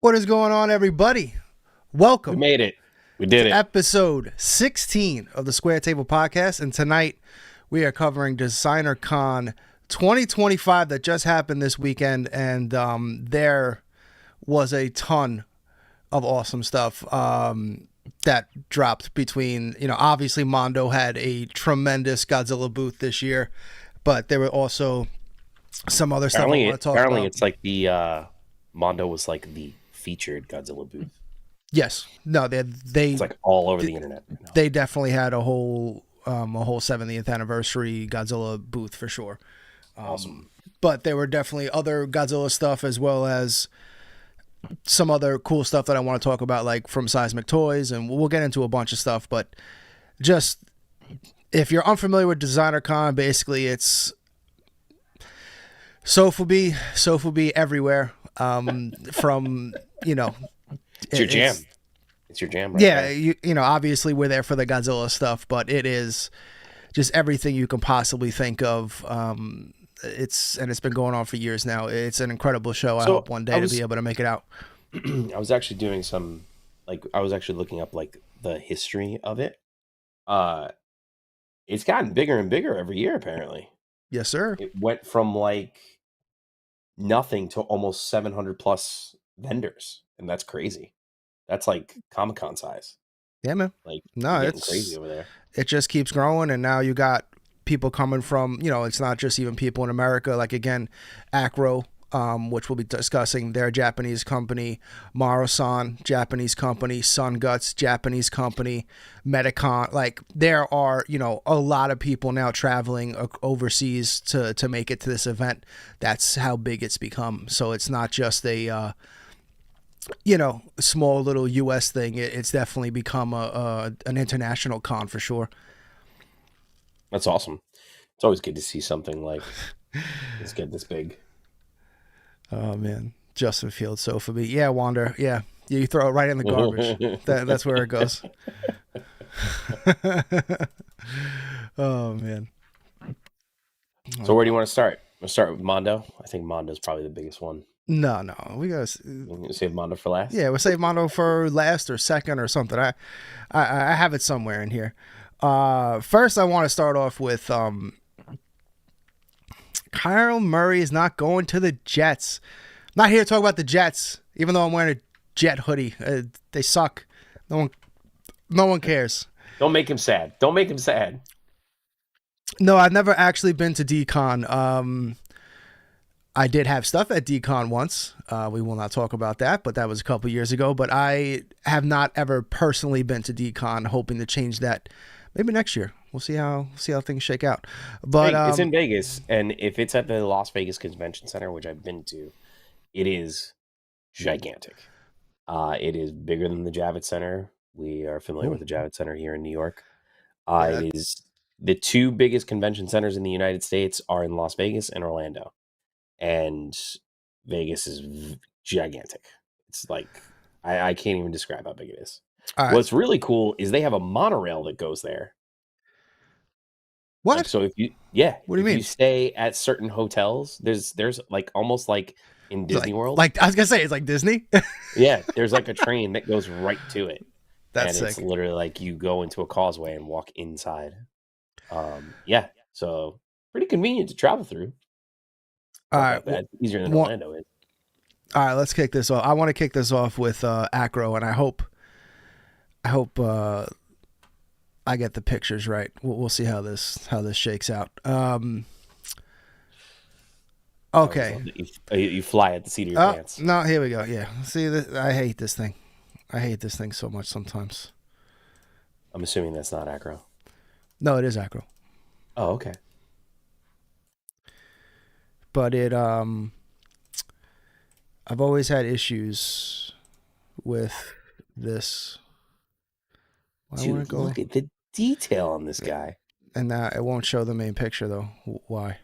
What is going on, everybody? We Welcome made it. We did to it. episode 16 of the Square Table Podcast. And tonight we are covering DesignerCon 2025 that just happened this weekend. And there was a ton of awesome stuff that dropped between, obviously Mondo had a tremendous Godzilla booth this year, but there were also some other stuff I Apparently, want to talk apparently about. it's like the Mondo was like the featured Godzilla booth. Yes. No, It's like all over the internet right now. they definitely had a whole 70th anniversary Godzilla booth for sure. Awesome. But there were definitely other Godzilla stuff as well as some other cool stuff that I want to talk about, like from Seismic Toys, and we'll get into a bunch of stuff. But just if you're unfamiliar with DesignerCon, basically it's Sofubi everywhere. From It's your jam. It's your jam, right? Yeah, there. obviously we're there for the Godzilla stuff, but it is just everything you can possibly think of. It's been going on for years now. It's an incredible show. I So hope one day to be able to make it out. I was actually doing some, I was actually looking up like the history of it. Uh, it's gotten bigger and bigger every year. Apparently, Yes, sir. it went from like nothing to almost 700 plus vendors, and that's crazy. That's like Comic-Con size. Yeah, man. Like, No, you're getting crazy over there. it just keeps growing, and now you got people coming from, it's not just even people in America. Like again, ACRO, which we'll be discussing, they're a Japanese company. Marusan, Japanese company. Sunguts, Japanese company. Metacon, like there are, a lot of people now traveling overseas to make it to this event. That's how big it's become. So it's not just a small little U.S. thing. It's definitely become an international con for sure. That's awesome. It's always good to see something like this get this big. Oh man, Justin Fields, Sofubi. Yeah, Wander. Yeah, you throw it right in the garbage. That's where it goes. Oh man. So where do you want to start? We'll start with Mondo. I think Mondo's probably the biggest one. No, we gotta. You save Mondo for last. Yeah, we'll save Mondo for last or second or something. I have it somewhere in here. First, I want to start off with Kyle Murray is not going to the Jets. I'm not here to talk about the Jets, even though I'm wearing a Jet hoodie. They suck. No one cares. Don't make him sad. Don't make him sad. No, I've never actually been to DCON. I did have stuff at DCON once. We will not talk about that, but that was a couple years ago. But I have not ever personally been to DCON, hoping to change that maybe next year. We'll see how things shake out. But Hey, it's in Vegas, and if it's at the Las Vegas Convention Center, which I've been to, it is gigantic. It is bigger than the Javits Center. We are familiar with the Javits Center here in New York. It is the two biggest convention centers in the United States are in Las Vegas and Orlando, and Vegas is gigantic. It's like I can't even describe how big it is. all right. What's really cool is they have a monorail that goes there. What? Like, so if you What do you if mean? you stay at certain hotels, there's like almost like in Disney World. Like I was gonna say, it's like Disney. Yeah, there's like a train that goes right to it. That's and it's sick. literally like you go into a causeway and walk inside. Yeah, so pretty convenient to travel through. All Not right. that bad. Easier than well- Orlando is. All right, let's kick this off. I want to kick this off with ACRO, and I hope I get the pictures right. We'll see how this shakes out. Okay. You fly at the seat of your pants. No, here we go. Yeah. See, I hate this thing. I hate this thing so much sometimes. I'm assuming that's not ACRO. No, it is ACRO. Oh, okay. But I've always had issues with this. Dude, look at the detail on this guy. And it won't show the main picture though. Why?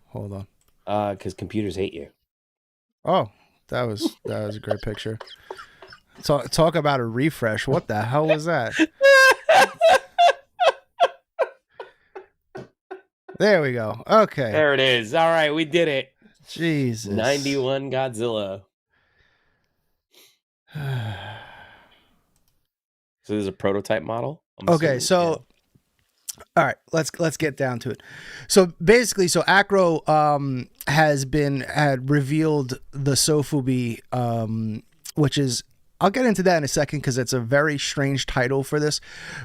Hold on. Because computers hate you. Oh, that was a great picture. Talk about a refresh. What the hell was that? There we go. Okay. There it is. All right, we did it. Jesus. 91 Godzilla. So there's a prototype model. Okay, so all right, let's get down to it. So basically, ACRO had revealed the Sofubi, which is, I'll get into that in a second because it's a very strange title for this.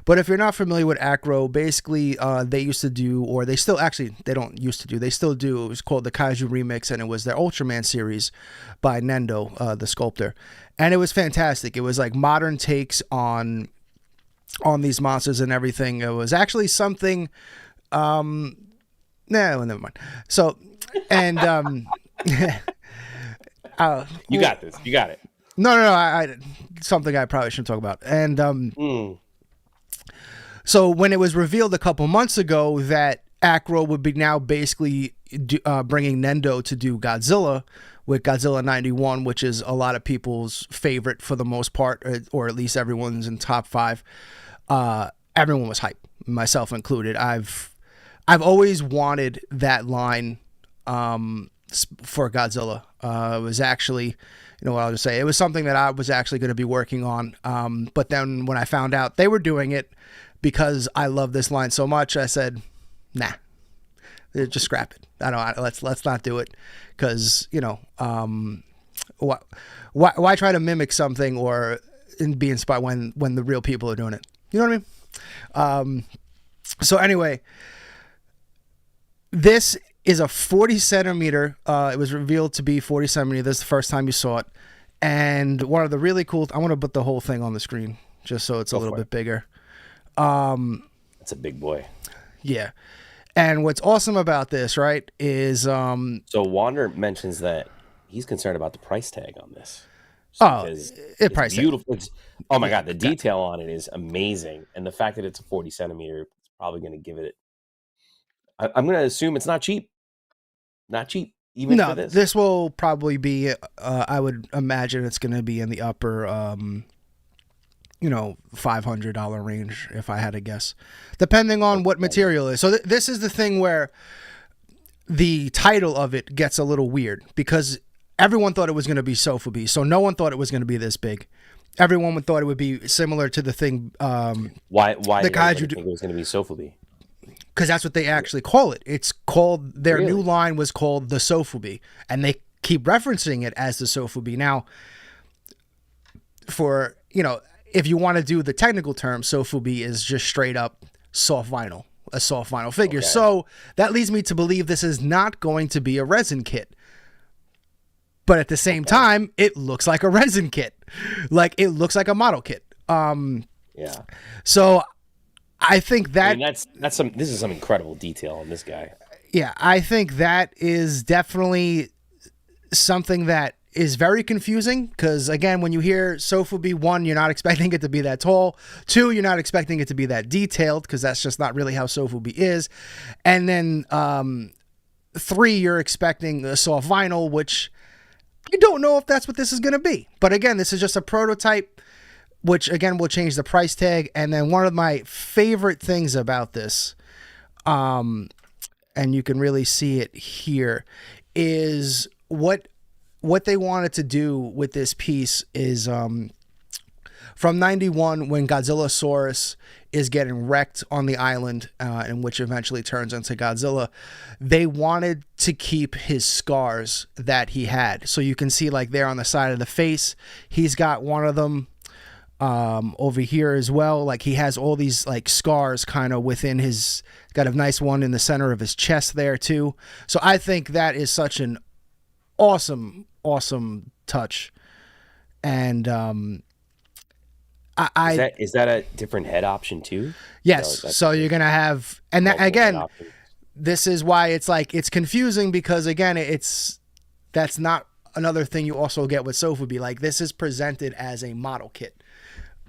But if you're not familiar with ACRO, basically they used to do, or they still actually, they don't used to do, they still do. It was called the Kaiju Remix, and it was their Ultraman series by Nendo, the sculptor, and it was fantastic. It was like modern takes on these monsters and everything. It was actually something. Never mind. So, and you got this. You got it. No. I something I probably shouldn't talk about. And so when it was revealed a couple months ago that ACRO would be now basically bringing Nendo to do Godzilla with Godzilla 91, which is a lot of people's favorite for the most part, or at least everyone's in top 5. Everyone was hyped, myself included. I've always wanted that line for Godzilla. It was actually, you know what I'll just say, it was something that I was actually going to be working on. But then when I found out they were doing it, because I love this line so much, I said, nah, just scrap it. Let's not do it, because why try to mimic something or be inspired when the real people are doing it? You know what I mean? So anyway, this is a 40 centimeter. It was revealed to be 40 centimeter. This is the first time you saw it. And one of the really cool, I want to put the whole thing on the screen just so it's a little bit bigger. That's a big boy. Yeah. And what's awesome about this, right, is so Wander mentions that he's concerned about the price tag on this. It's beautiful. Oh my god, the detail on it is amazing, and the fact that it's a 40 centimeter is probably going to give it. I'm going to assume it's not cheap. Not cheap, even for this. This will probably be. I would imagine it's going to be in the upper, $500 range, if I had to guess, depending on what material is. So this is the thing where the title of it gets a little weird, because everyone thought it was going to be Sofubi, so no one thought it was going to be this big. Everyone thought it would be similar to the thing. Why the Kaiju think it was going to be Sofubi? Because that's what they actually call it. It's called, their new line was called the Sofubi, and they keep referencing it as the Sofubi. Now, for, if you want to do the technical term, Sofubi is just straight up soft vinyl, a soft vinyl figure. Okay. So that leads me to believe this is not going to be a resin kit. But at the same time, it looks like a resin kit. Like, it looks like a model kit. Yeah. So I think that this is some incredible detail on this guy. Yeah, I think that is definitely something that is very confusing, because again, when you hear Sofubi, 1, you're not expecting it to be that tall. 2, you're not expecting it to be that detailed, because that's just not really how Sofubi is. And then 3, you're expecting a soft vinyl, which I don't know if that's what this is going to be. But again, this is just a prototype, which again will change the price tag. And then one of my favorite things about this, and you can really see it here, is what they wanted to do with this piece is from 91, when Godzillasaurus is getting wrecked on the island, and which eventually turns into Godzilla, they wanted to keep his scars that he had. So you can see, like, there on the side of the face, he's got one of them over here as well. Like, he has all these like scars kind of within his, got a nice one in the center of his chest there too. So I think that is such an awesome touch. And is that a different head option too? Yes. So you're gonna have, and that, again, this is why it's like, it's confusing, because again, that's not another thing you also get with Sofubi. Like, this is presented as a model kit.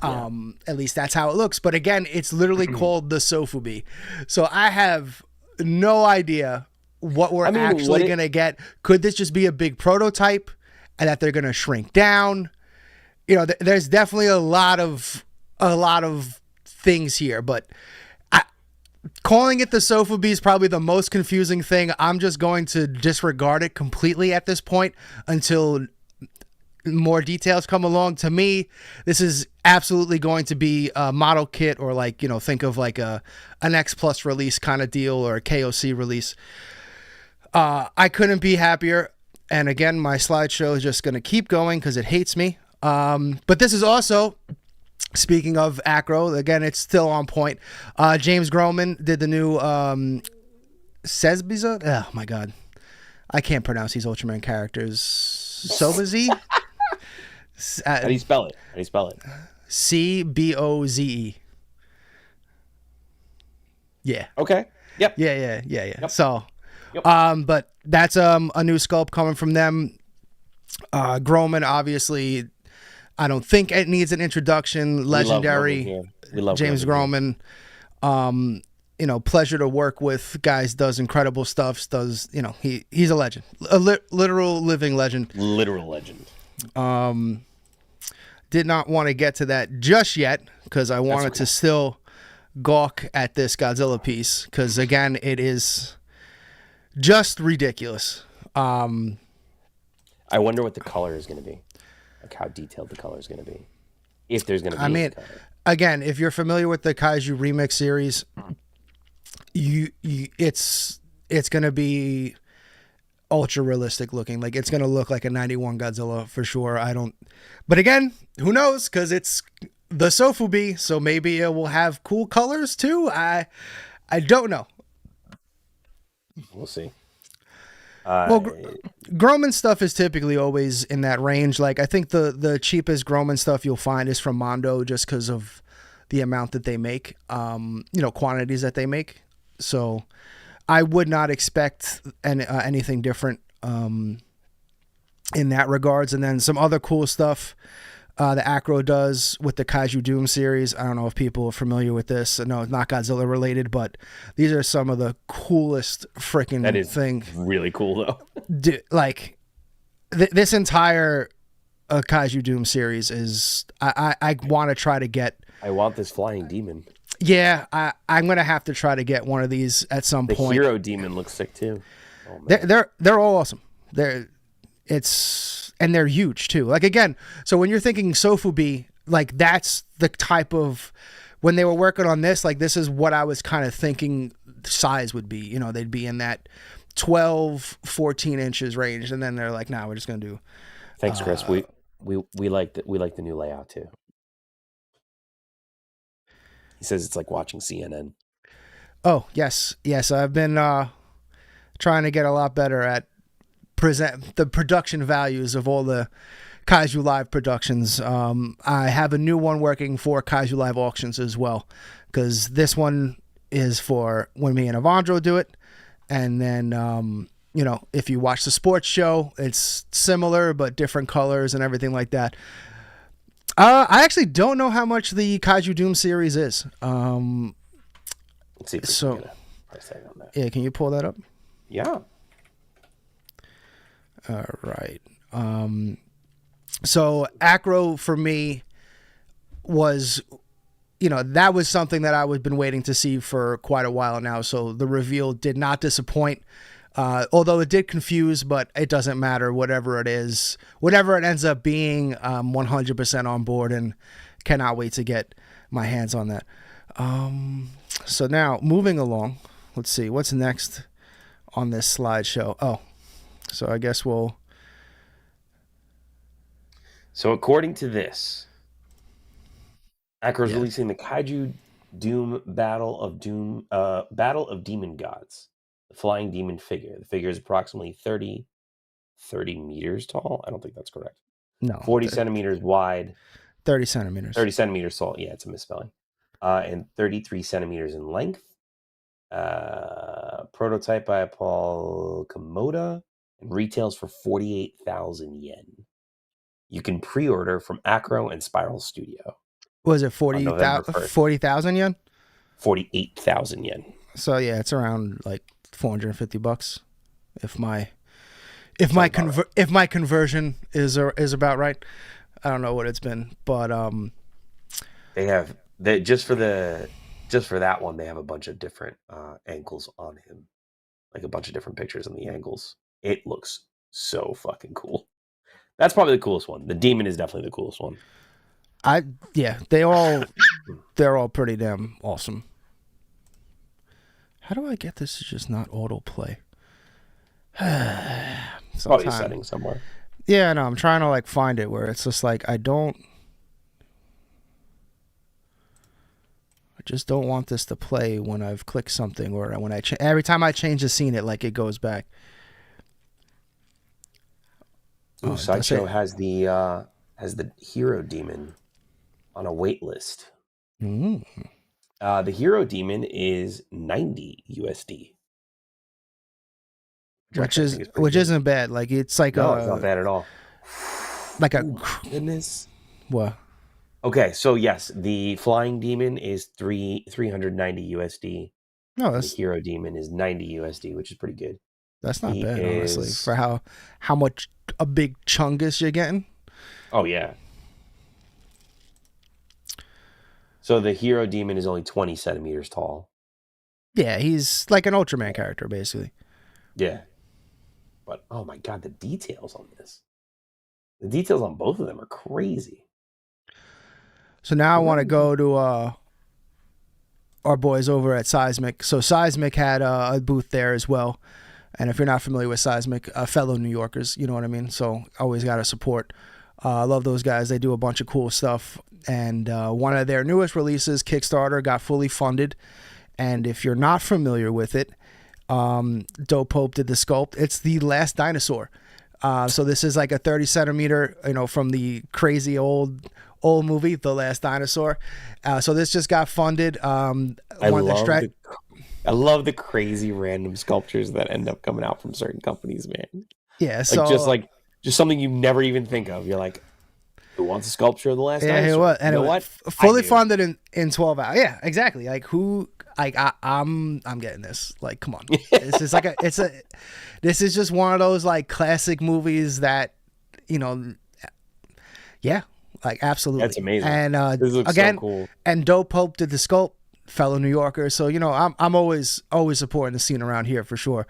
Yeah. At least that's how it looks. But again, it's literally called the Sofubi. So I have no idea what we're actually going to get. Could this just be a big prototype and that they're going to shrink down? There's definitely a lot of things here, but calling it the Sofubi is probably the most confusing thing. I'm just going to disregard it completely at this point until more details come along. To me, this is absolutely going to be a model kit, or like, you know, think of like an X Plus release kind of deal, or a KOC release. I couldn't be happier. And again, my slideshow is just going to keep going because it hates me. But this is also, speaking of ACRO, again, it's still on point. James Groman did the new Sesbiza. Oh my God, I can't pronounce these Ultraman characters. Sobazi. How do you spell it? How do you spell it? CBOZE. Yeah. Okay. Yep. Yeah. Yep. So, Yep. but that's a new sculpt coming from them. Groman, obviously, I don't think it needs an introduction. Legendary. We love James Groman. You know, pleasure to work with. Guys does incredible stuff. Does, you know, he's a legend, a literal living legend. Literal legend. Did not want to get to that just yet because I wanted to still gawk at this Godzilla piece, because again, it is just ridiculous. I wonder what the color is going to be, like how detailed the color is going to be, if there's going to be. I mean, again, if you're familiar with the Kaiju Remix series, it's going to be ultra realistic looking. Like, it's going to look like a 91 Godzilla for sure. But again, who knows? Because it's the Sofubi, so maybe it will have cool colors too. I don't know. We'll see. Well, Groman stuff is typically always in that range. Like, I think the cheapest Groman stuff you'll find is from Mondo, just because of the amount that they make, you know, quantities that they make. So I would not expect anything different in that regards. And then some other cool stuff the ACRO does with the Kaiju Doom series. I don't know if people are familiar with this. No, it's not Godzilla related, but these are some of the coolest freaking thing. Really cool though. Like this entire Kaiju Doom series is. I want to try to get. I want this flying demon. Yeah, I'm gonna have to try to get one of these at some point. The hero demon looks sick too. Oh, man. They're all awesome. They're huge too. Like, again, so when you're thinking Sofubi, like, that's the type of, when they were working on this, like, this is what I was kind of thinking size would be. You know, they'd be in that 12, 14 inches range, and then they're like, nah, we're just gonna do. Thanks, Chris. We like the new layout too. He says it's like watching CNN. Oh, yes. I've been trying to get a lot better at present the production values of all the Kaiju Live productions. I have a new one working for Kaiju Live auctions as well, because this one is for when me and Evandro do it. And then, you know, if you watch the sports show, it's similar but different colors and everything like that. I actually don't know how much the Kaiju Doom series is. Let's see if we can get a price tag on that. Yeah, can you pull that up? Yeah. All right. So ACRO for me was, you know, that was something that I was been waiting to see for quite a while now. So the reveal did not disappoint. Although it did confuse, but it doesn't matter. Whatever it is, whatever it ends up being, 100% on board, and cannot wait to get my hands on that. So now moving along, let's see what's next on this slideshow. Oh, so I guess we'll. So according to this, ACRO is releasing the Kaiju Doom Battle of Demon Gods. The flying demon figure. The figure is approximately 30 meters tall. I don't think that's correct. No. 40 centimeters wide. 30 centimeters. 30 centimeters tall. Yeah, it's a misspelling. And 33 centimeters in length. Prototype by Paul Komoda and retails for 48,000 yen. You can pre-order from ACRO and Spiral Studio. Was it 40,000 yen? 48,000 yen. So yeah, it's around like $450 if my conversion is about right. I don't know what it's been, but just for that one, they have a bunch of different angles on him, like a bunch of different pictures on the angles. It looks so fucking cool. That's probably the coolest one. The demon is definitely the coolest one. They're all pretty damn awesome. How do I get this to just not autoplay? Probably a setting somewhere. Yeah, no, I'm trying to like find it where it's just like I just don't want this to play when I've clicked something or when every time I change the scene, it goes back. Ooh, Sideshow has the hero demon on a wait list. Mm. The hero demon is 90 USD. Which isn't bad. Like it's like no, it's not bad at all. Like goodness. What? Okay, so yes, the flying demon is 390 USD. No, the hero demon is 90 USD, which is pretty good. That's not bad, honestly, for how much a big chungus you're getting. Oh yeah. So the hero demon is only 20 centimeters tall. Yeah, he's like an Ultraman character, basically. Yeah. But, oh my God, the details on this. The details on both of them are crazy. So now I want to go to our boys over at Seismic. So Seismic had a booth there as well. And if you're not familiar with Seismic, fellow New Yorkers, you know what I mean? So always got to support. I love those guys. They do a bunch of cool stuff. And one of their newest releases, Kickstarter, got fully funded. And if you're not familiar with it, Dopko did the sculpt. It's the last dinosaur. So this is like a 30 centimeter, from the crazy old movie, The Last Dinosaur. So this just got funded. I love the crazy random sculptures that end up coming out from certain companies, man. Yeah, just something you never even think of. You're like, who wants a sculpture of The Last Dinosaur? And what? Fully funded in 12 hours. Yeah, exactly. Like who? Like I'm getting this. Like, come on. This is like this is just one of those like classic movies that, yeah, like absolutely. That's amazing. And this looks again, so cool. And Dopko did the sculpt, fellow New Yorker. So I'm always supporting the scene around here for sure.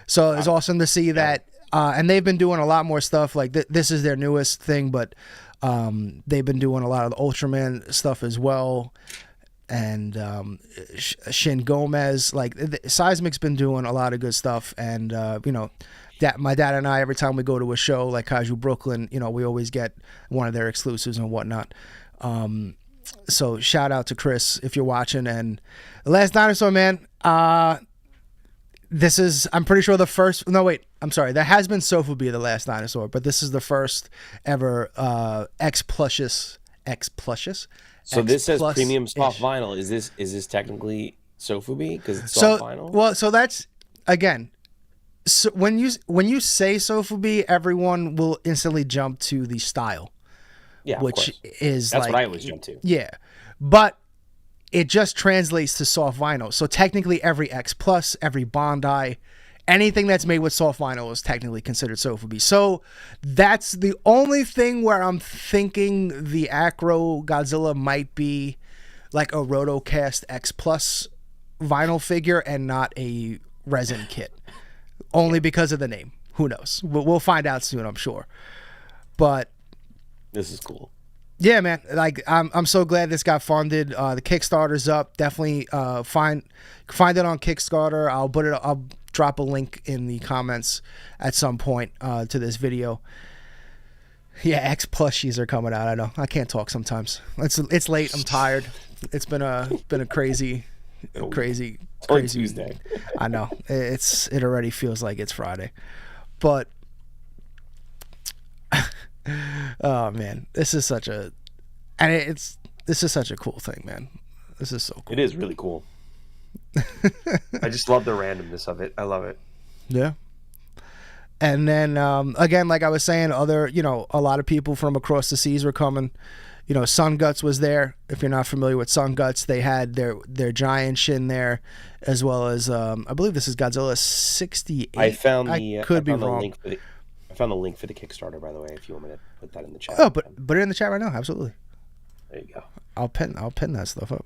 So it's awesome to see that. And they've been doing a lot more stuff. Like this is their newest thing, but they've been doing a lot of the Ultraman stuff as well. And Shin Gomez, like Seismic's been doing a lot of good stuff. And my dad and I, every time we go to a show like Kaiju Brooklyn, we always get one of their exclusives and whatnot. So shout out to Chris if you're watching. And The Last Dinosaur, man. This is, I'm pretty sure the first. No, wait. I'm sorry. There has been Sofubi, The Last Dinosaur, but this is the first ever X-Plushes. So this says premium soft vinyl. Is this technically Sofubi because it's soft vinyl? Well, so that's again. So when you say Sofubi, everyone will instantly jump to the style. Yeah, which is that's what I always jump to. Yeah, but it just translates to soft vinyl. So technically, every X Plus, every Bandai, anything that's made with soft vinyl is technically considered Sofubi. So that's the only thing where I'm thinking the ACRO Godzilla might be like a Rotocast X Plus vinyl figure and not a resin kit. Only because of the name. Who knows? We'll find out soon, I'm sure. But this is cool. Yeah, man. Like I'm so glad this got funded. The Kickstarter's up. Definitely find it on Kickstarter. I'll drop a link in the comments at some point to this video. Yeah, X plushies are coming out. I know. I can't talk sometimes. It's late. I'm tired. It's been a crazy Tuesday. I know. It already feels like it's Friday. But oh man, this is such a cool thing, man. This is so cool. It is really cool. I just love the randomness of it. I love it. Yeah. And then again, like I was saying, a lot of people from across the seas were coming. Sunguts was there. If you're not familiar with Sunguts, they had their giant shin there, as well as I believe this is Godzilla 68. I found the wrong. I found the link for the Kickstarter, by the way, if you want me to put that in the chat. Oh, but put it in the chat right now. Absolutely. There you go. I'll pin that stuff up.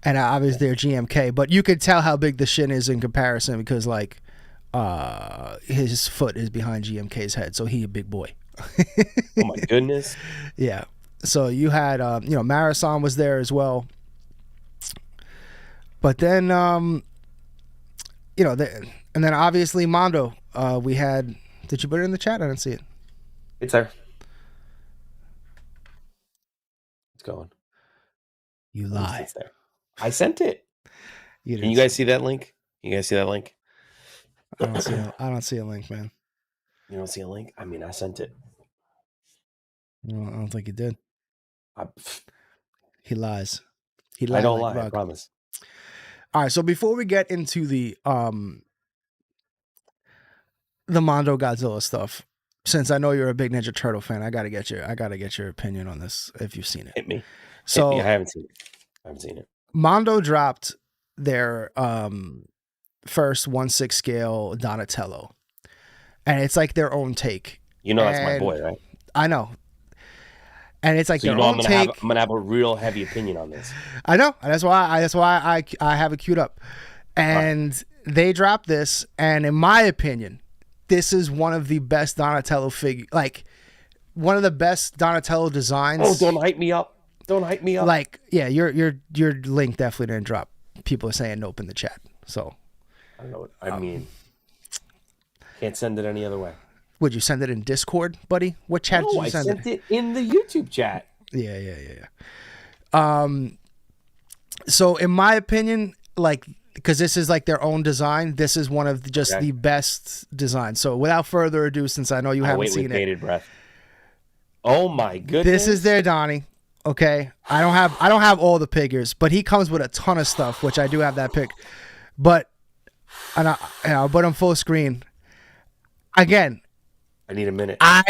And obviously they're GMK, but you could tell how big the shin is in comparison because like his foot is behind GMK's head, so he a big boy. Oh my goodness. Yeah. So you had, Marathon was there as well. But then, and then obviously Mondo. We had. Did you put it in the chat? I didn't see it. It's there. It's going. You lie. It's there. I sent it. Can you guys see that link? You guys see that link? I don't see a link, man. You don't see a link? I mean, I sent it. No, I don't think he did. He lies. He lies. I don't lie. I promise. All right. So before we get into the Mondo Godzilla stuff, since I know you're a big Ninja Turtle fan, I gotta get your opinion on this if you've seen it. Hit me. So Hit me. I haven't seen it. Mondo dropped their first 1/6 scale Donatello, and it's like their own take. You know, that's my boy, right? I know. And it's like so their own take. I'm gonna have a real heavy opinion on this. I know. That's why I have it queued up. And they dropped this, and in my opinion, this is one of the best Donatello figure, like one of the best Donatello designs. Oh, don't hype me up! Don't hype me up! Like, yeah, your link definitely didn't drop. People are saying nope in the chat. So I know. I mean, can't send it any other way. Would you send it in Discord, buddy? What chat did you send it? I sent it in the YouTube chat. Yeah. So in my opinion, like, because this is like their own design, this is one of the best designs. So without further ado, since I know you haven't seen it, bated breath. Oh my goodness! This is their Donnie. Okay, I don't have all the figures, but he comes with a ton of stuff, which I do have that pick. But I'll put him full screen. Again, I need a minute. I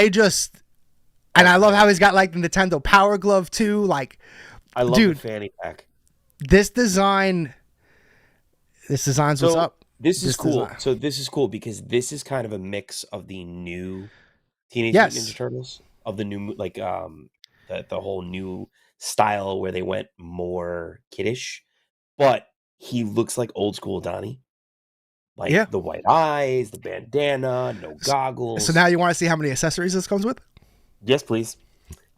love how he's got like the Nintendo Power Glove too. Like, I love the fanny pack. This design's what's up. This is cool. Design. So this is cool because this is kind of a mix of the new Teenage Mutant Ninja Turtles, of the new like the whole new style where they went more kiddish, but he looks like old school Donnie. Like the white eyes, the bandana, no goggles. So now you want to see how many accessories this comes with? Yes, please.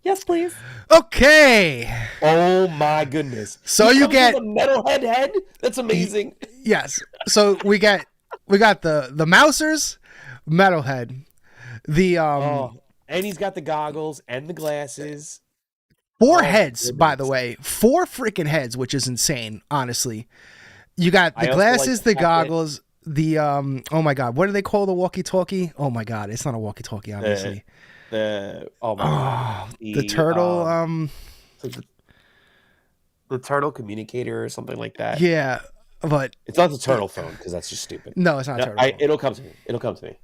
Yes, please. Okay. Oh my goodness. So you get a metal head. That's amazing. Yes. So we got the Mousers, Metalhead. And he's got the goggles and the glasses. 4 heads, by the way. 4 freaking heads, which is insane, honestly. You got the glasses, the goggles, the oh my god, what do they call the walkie-talkie? Oh my god, it's not a walkie-talkie, obviously. The turtle the turtle communicator or something like that. Yeah, but it's not the turtle phone because that's just stupid. No, it's not turtle phone. It'll come to me.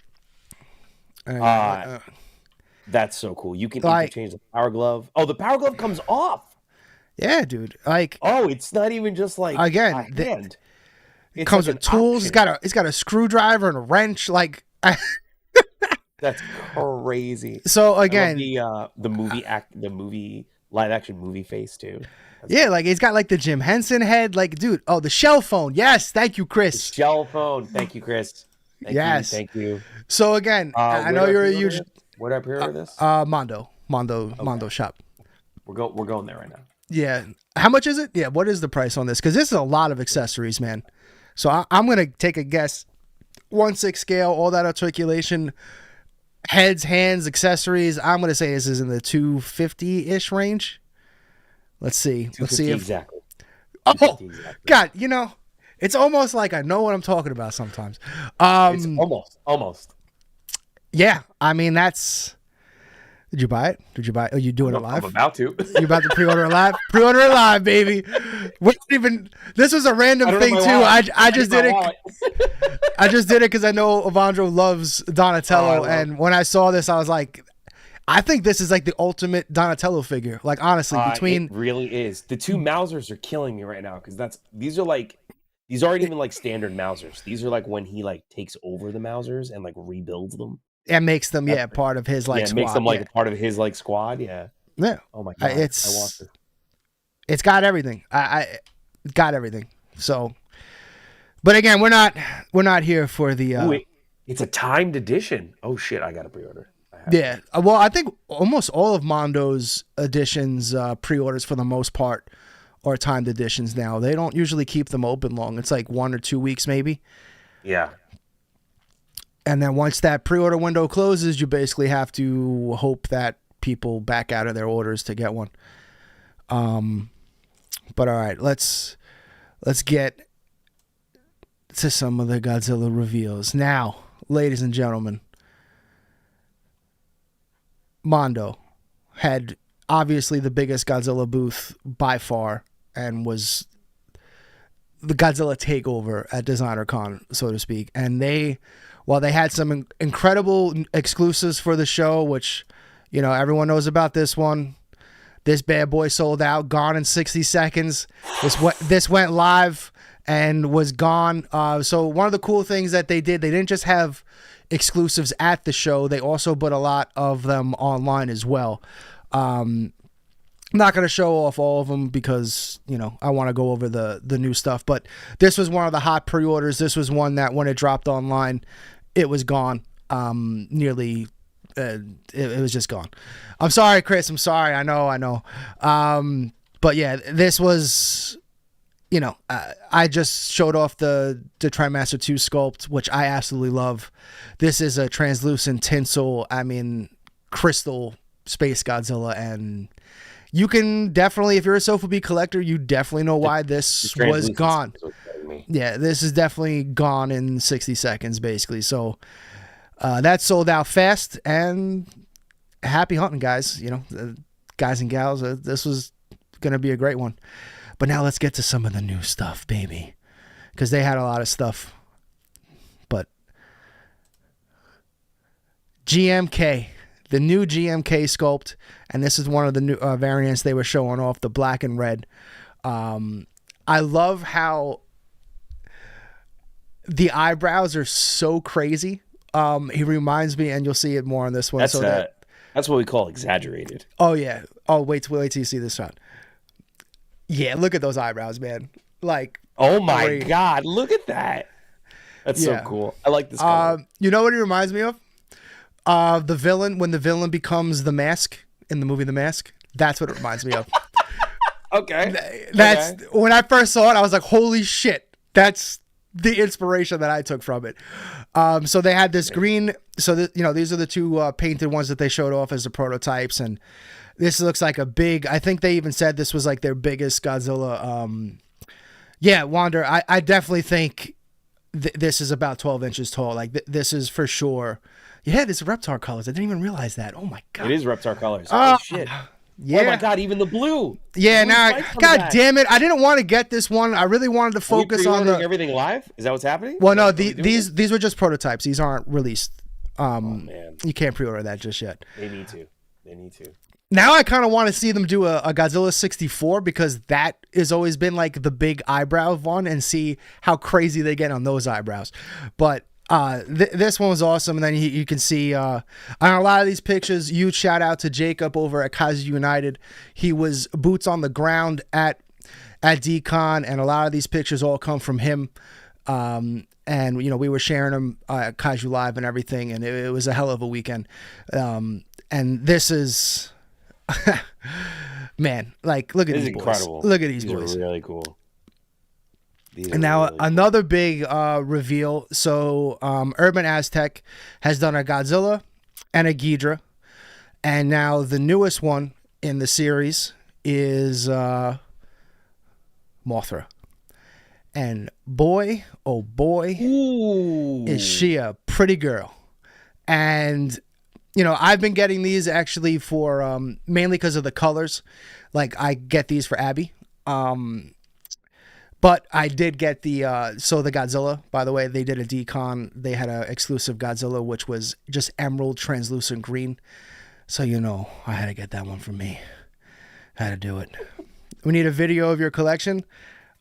That's so cool. You can change the Power Glove. Oh, the Power Glove comes off. Yeah, dude. Like, it's not even just like again, a hand. It comes with tools. It's got a screwdriver and a wrench. Like, that's crazy. So again, the movie live action movie face too. Like he's got like the Jim Henson head. Like, dude. Oh, the shell phone. Yes, thank you, Chris. The shell phone. Thank you, Chris. Thank you. So again, I know you're a huge. Where did I pre-order this? Mondo shop. We're going there right now. Yeah. How much is it? Yeah. What is the price on this? Because this is a lot of accessories, man. So I'm gonna take a guess. 1/6 scale, all that articulation, heads, hands, accessories. I'm gonna say this is in the $250-ish range. Let's see. Let's see if exactly. Oh exactly. God, it's almost like I know what I'm talking about sometimes. It's almost. Yeah, I mean that's. Did you buy it? Oh, you doing it live? I'm about to. You about to pre-order it live? Pre-order it live, baby. This was a random thing too. I just did it. I just did it because I know Evandro loves Donatello, and when I saw this, I was like, I think this is like the ultimate Donatello figure. Like honestly, it really is. The 2 Mousers are killing me right now because these aren't even like standard Mousers. These are like when he like takes over the Mousers and like rebuilds them. And makes them part of his squad. Makes them like a part of his like squad. Yeah. Oh my god. I want this. It's got everything. I got everything. So, but again, we're not here for the. It's a timed edition. Oh shit! I got to pre-order. I happen. Yeah. Well, I think almost all of Mondo's editions, pre-orders for the most part, are timed editions now. They don't usually keep them open long. It's like 1 or 2 weeks maybe. Yeah. And then once that pre-order window closes, you basically have to hope that people back out of their orders to get one. But all right, let's get to some of the Godzilla reveals. Now, ladies and gentlemen, Mondo had obviously the biggest Godzilla booth by far and was the Godzilla takeover at DesignerCon, so to speak. And while they had some incredible exclusives for the show, which, you know, everyone knows about this one. This bad boy sold out, gone in 60 seconds. This went live and was gone. So one of the cool things that they did, they didn't just have exclusives at the show. They also put a lot of them online as well. I'm not going to show off all of them because, you know, I want to go over the new stuff. But this was one of the hot pre-orders. This was one that when it dropped online, it was gone. It was just gone. I'm sorry, Chris. I'm sorry. I know. But yeah, this was, you know, I just showed off the Trimaster 2 sculpt, which I absolutely love. This is a translucent tinsel, crystal Space Godzilla, and you can definitely, if you're a Sofubi collector, you definitely know why this was gone. Yeah, this is definitely gone in 60 seconds, basically. So that sold out fast, and happy hunting, guys. You know, guys and gals, this was going to be a great one. But now let's get to some of the new stuff, baby, because they had a lot of stuff. But GMK, the new GMK sculpt, and this is one of the new variants they were showing off, the black and red. I love how the eyebrows are so crazy. He reminds me, and you'll see it more on this one. That's what we call exaggerated. Oh yeah. Oh wait till you see this shot. Yeah, look at those eyebrows, man. Like, oh my god, look at that. That's so cool. I like this color. You know what he reminds me of? The villain, when the villain becomes the Mask in the movie The Mask. That's what it reminds me of. Okay. That's when I first saw it, I was like, holy shit. That's the inspiration that I took from it. So they had this green. So these are the two painted ones that they showed off as the prototypes, and this looks like a big. I think they even said this was like their biggest Godzilla. Yeah, Wander. I definitely think this is about 12 inches tall. Like this is for sure. Yeah, this is Reptar colors. I didn't even realize that. Oh my god, it is Reptar colors. Oh shit. Yeah. Oh my god, even the blue. Yeah, now, god damn it. I didn't want to get this one. I really wanted to focus on everything live? Is that what's happening? Well, no, these were just prototypes. These aren't released. Oh man. You can't pre-order that just yet. They need to. Now I kind of want to see them do a Godzilla 64 because that has always been like the big eyebrow one, and see how crazy they get on those eyebrows. But this one was awesome, and then you can see on a lot of these pictures. Huge shout out to Jacob over at Kaiju United. He was boots on the ground at DCON, and a lot of these pictures all come from him. And you know, we were sharing them at Kaiju Live and everything, and it was a hell of a weekend. And this is man, like look at these boys. Incredible. Look at these boys. Are really cool. And now another big reveal. So UrbanAztec has done a Godzilla and a Ghidorah. And now the newest one in the series is Mothra. And boy, oh boy, is she a pretty girl. And, you know, I've been getting these actually for mainly because of the colors. Like I get these for Abby. But I did get the Godzilla, by the way, they did a DCON. They had an exclusive Godzilla, which was just emerald translucent green. So, you know, I had to get that one for me. Had to do it. We need a video of your collection.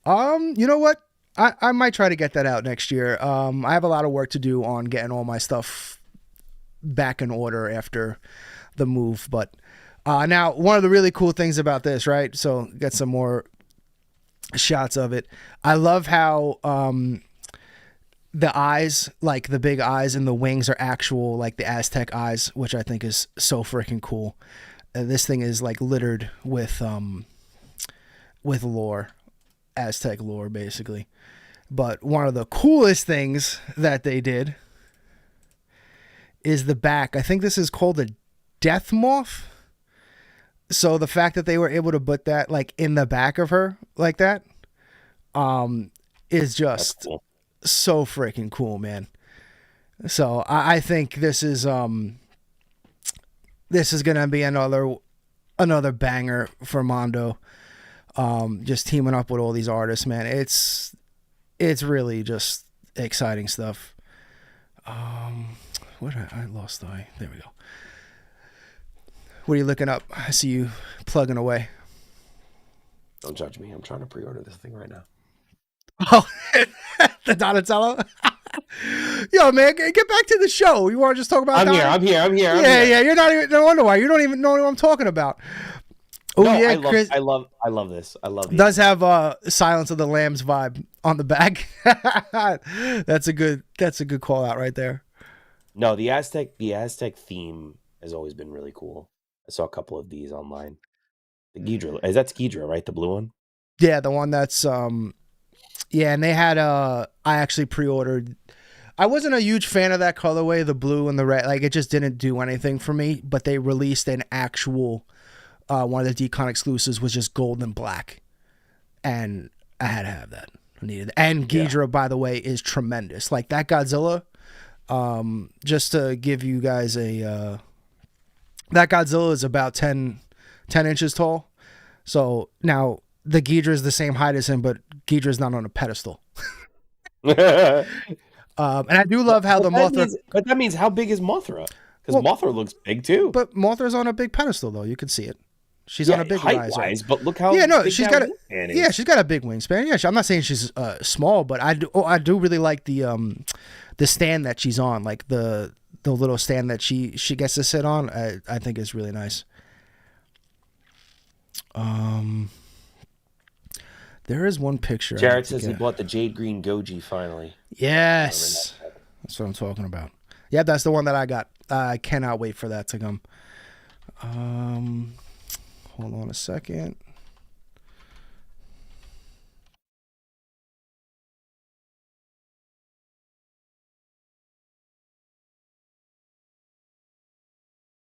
You know what? I might try to get that out next year. I have a lot of work to do on getting all my stuff back in order after the move. But now, one of the really cool things about this, right? So, get some more shots of it. I love how the eyes, like the big eyes and the wings are actual, like the Aztec eyes, which I think is so freaking cool. This thing is like littered with lore, Aztec lore, basically. But one of the coolest things that they did is the back. I think this is called a death moth. So the fact that they were able to put that like in the back of her like that, is just cool. So freaking cool, man. So I think this is gonna be another banger for Mondo. Just teaming up with all these artists, man. It's really just exciting stuff. What I lost the eye. There we go. What are you looking up? I see you plugging away. Don't judge me. I'm trying to pre-order this thing right now. Oh, the Donatello. Yo, man, get back to the show. You want to just talk about? I'm here. Yeah. You're not even. No wonder why you don't even know what I'm talking about. Oh no, yeah, I love this. I love it. Does have Silence of the Lambs vibe on the back. That's a good call out right there. No, the Aztec theme has always been really cool. I saw a couple of these online. The Ghidorah, that's Ghidorah, right? The blue one. Yeah, the one that's yeah, and they had I actually pre-ordered. I wasn't a huge fan of that colorway, the blue and the red. Like it just didn't do anything for me. But they released an actual one of the DCON exclusives was just gold and black, and I had to have that. I needed that. And Ghidorah, by the way, is tremendous. Like that Godzilla. Just to give you guys a that Godzilla is about 10 inches tall. So now the Ghidorah is the same height as him, but Ghidorah is not on a pedestal. And I do love how the Mothra. But that means how big is Mothra? Because Mothra looks big too. But Mothra's on a big pedestal, though. You can see it. She's on a big height-wise, but look how she's got she's got a big wingspan. Yeah, I'm not saying she's small, but I do really like the stand that she's on, like the little stand that she gets to sit on. I think is really nice. There is one picture. Jared says he bought the Jade Green Goji finally. Yes, that's what I'm talking about. Yeah, that's the one that I got. I cannot wait for that to come. Hold on a second.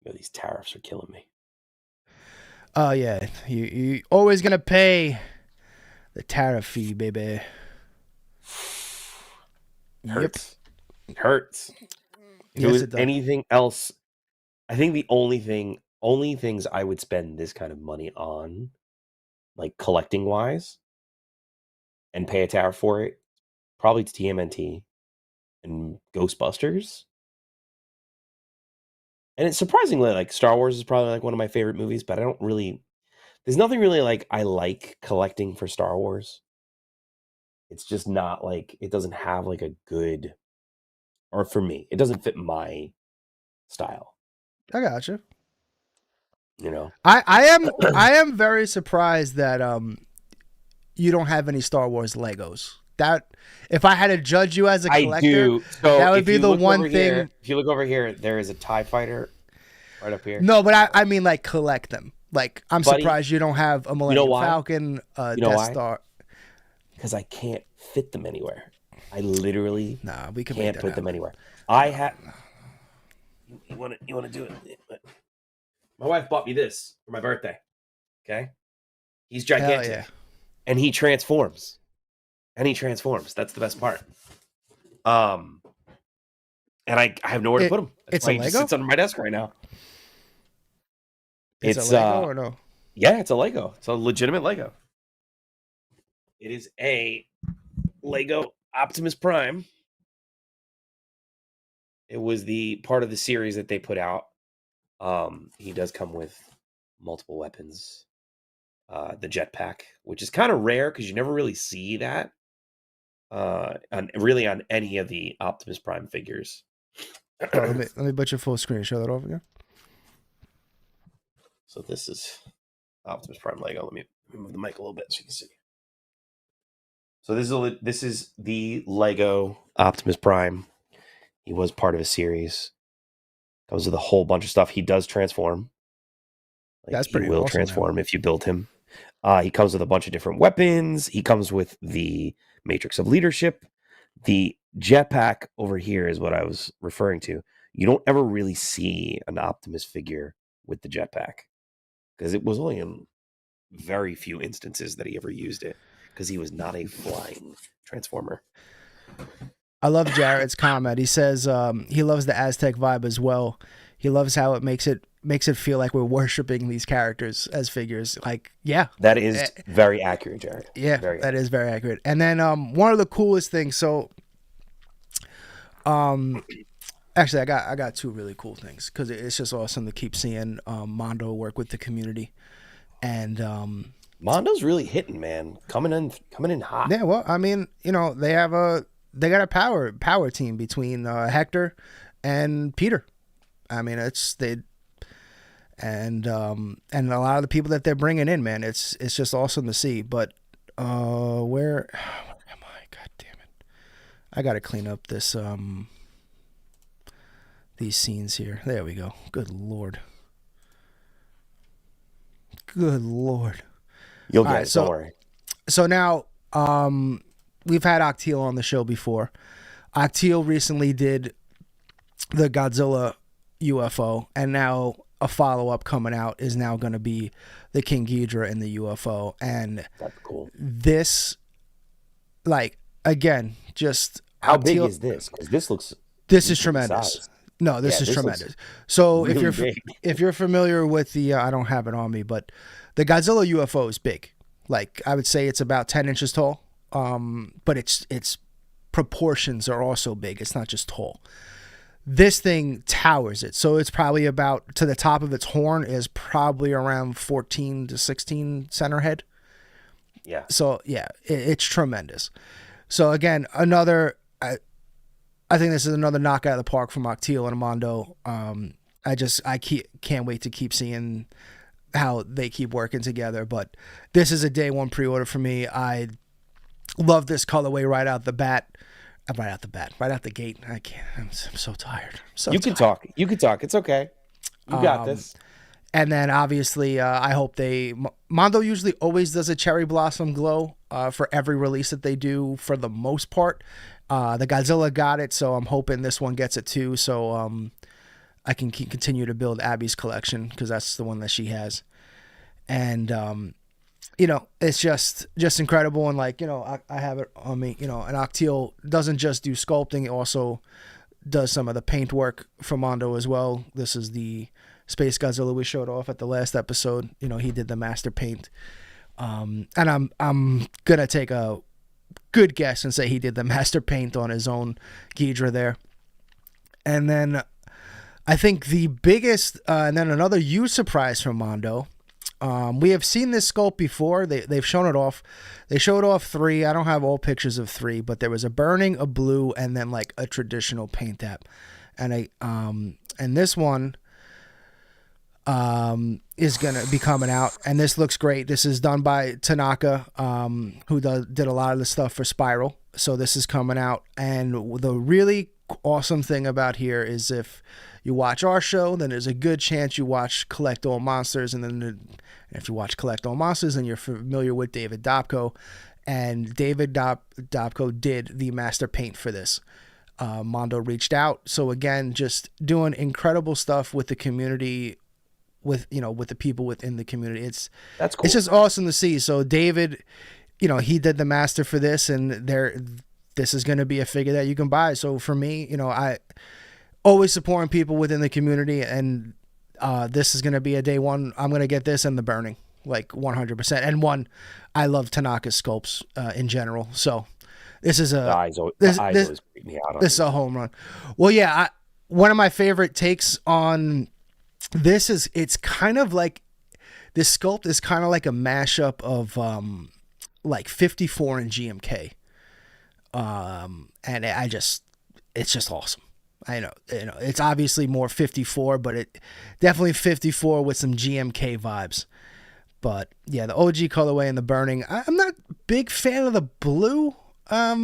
Yeah, these tariffs are killing me. Oh yeah, you always gonna pay the tariff fee, baby. Hurts. Yep. Hurts. Yes, it does. Anything else? I think the only things I would spend this kind of money on, like collecting wise, and pay a tariff for it, probably to TMNT and Ghostbusters. And it's surprisingly like Star Wars is probably like one of my favorite movies, but there's nothing really like I like collecting for Star Wars. It's just not like, it doesn't have like a good, or for me, it doesn't fit my style. I gotcha. You know, I am very surprised that you don't have any Star Wars Legos. That if I had to judge you as a collector, I do. So that would be the one thing. Here, if you look over here, there is a TIE fighter right up here. No, but I mean like collect them. Like I'm surprised you don't have a Millennium Falcon, Death Star. Because I can't fit them anywhere. I literally we can't put them anywhere. I have. You want to do it? My wife bought me this for my birthday. Okay, he's gigantic, and he transforms. That's the best part. And I have nowhere to put him. That's why he just sits under my desk right now. It's a Lego or no? Yeah, it's a Lego. It's a legitimate Lego. It is a Lego Optimus Prime. It was the part of the series that they put out. He does come with multiple weapons. The jetpack, which is kind of rare because you never really see that on any of the Optimus Prime figures. let me put your full screen. Show that off again. So this is Optimus Prime Lego. Let me move the mic a little bit so you can see. So this is the Lego Optimus Prime. He was part of a series. Comes with a whole bunch of stuff. He does transform. That's He pretty will awesome, transform if you build him. He comes with a bunch of different weapons. He comes with the Matrix of Leadership. The jetpack over here is what I was referring to. You don't ever really see an Optimus figure with the jetpack because it was only in very few instances that he ever used it because he was not a flying transformer. I love Jared's comment. He says he loves the Aztec vibe as well. He loves how it makes it feel like we're worshiping these characters as figures. Like, yeah, that is very accurate, Jared. Yeah, that is very accurate. And then one of the coolest things. So, actually, I got two really cool things because it's just awesome to keep seeing Mondo work with the community, and Mondo's really hitting, man, coming in hot. Yeah, well, I mean, they got a power team between Hector and Peter. I mean, and a lot of the people that they're bringing in, man, it's just awesome to see. But where am I? God damn it! I gotta clean up this these scenes here. There we go. Good lord. Good lord. You'll get it. Don't worry. So now we've had Octeel on the show before. Octeel recently did the Godzilla UFO, and now a follow-up coming out is now going to be the King Ghidorah in the UFO. And that's cool. This, like, again, just how big is this? Because this is tremendous. Size. No, this is tremendous. So really if you're familiar with the I don't have it on me, but the Godzilla UFO is big. Like, I would say it's about 10 inches tall. But its proportions are also big. It's not just tall. This thing towers it. So it's probably about, to the top of its horn is probably around 14 to 16 center head. Yeah. So yeah, it's tremendous. So again, I think this is another knockout of the park from Octeel and Mondo. I can't wait to keep seeing how they keep working together. But this is a day one pre-order for me. I love this colorway right out the gate. I can't. I'm so tired. You can talk. It's okay. You got this. And then obviously, I hope Mondo usually always does a cherry blossom glow for every release that they do for the most part. The Godzilla got it, so I'm hoping this one gets it too. So I can continue to build Abby's collection because that's the one that she has. And it's just incredible. And like, I have it on me, and Octeel doesn't just do sculpting. It also does some of the paint work for Mondo as well. This is the SpaceGodzilla we showed off at the last episode. He did the master paint. And I'm going to take a good guess and say he did the master paint on his own Ghidorah there. And then I think the biggest, and then another huge surprise from Mondo. We have seen this sculpt before. They've shown it off. They showed off 3. I don't have all pictures of 3, but there was a burning, a blue, and then like a traditional paint app. And this one is gonna be coming out, and this looks great. This is done by Tanaka, who did a lot of the stuff for Spiral. So this is coming out, and the really awesome thing about here is if you watch our show, then there's a good chance you watch Collect All Monsters, and then if you watch Collect All Monsters, then you're familiar with David Dopko, and David Dopko did the master paint for this. Mondo reached out, so again, just doing incredible stuff with the community, with the people within the community. That's cool. It's just awesome to see. So David, he did the master for this, and this is going to be a figure that you can buy. So for me, I always supporting people within the community, and this is going to be a day one. I'm going to get this and the burning, like 100%. And I love Tanaka's sculpts in general. So this is always creep me out. This is a home run. Well, yeah, one of my favorite takes on this is it's kind of like this sculpt is kind of like a mashup of like 54 and GMK. And it's just awesome. I know, it's obviously more 54, but it definitely 54 with some GMK vibes. But yeah, the OG colorway and the burning, I'm not big fan of the blue. I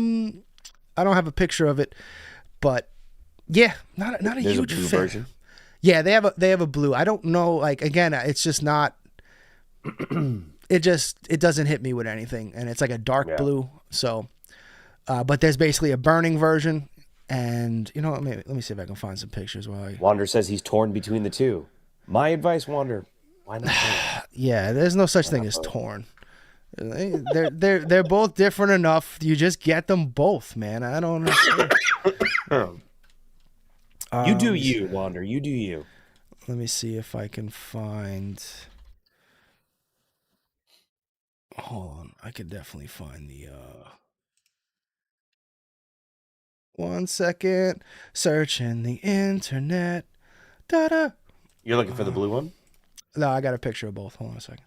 don't have a picture of it, but yeah, not a There's huge a blue fan. version. Yeah, they have a blue. I don't know. Like again, it's just not. It doesn't hit me with anything, and it's like a dark blue. So, but there's basically a burning version, and you know what? Maybe, let me see if I can find some pictures while I. Wander says he's torn between the two. My advice, Wander, why not? Yeah, there's no such thing as torn. They're both different enough. You just get them both, man. I don't understand. You do you, Wander. You do you. Let me see if I can find. Hold on, I could definitely find the. 1 second, searching the internet. Da-da. You're looking for the blue one? No, I got a picture of both. Hold on a second.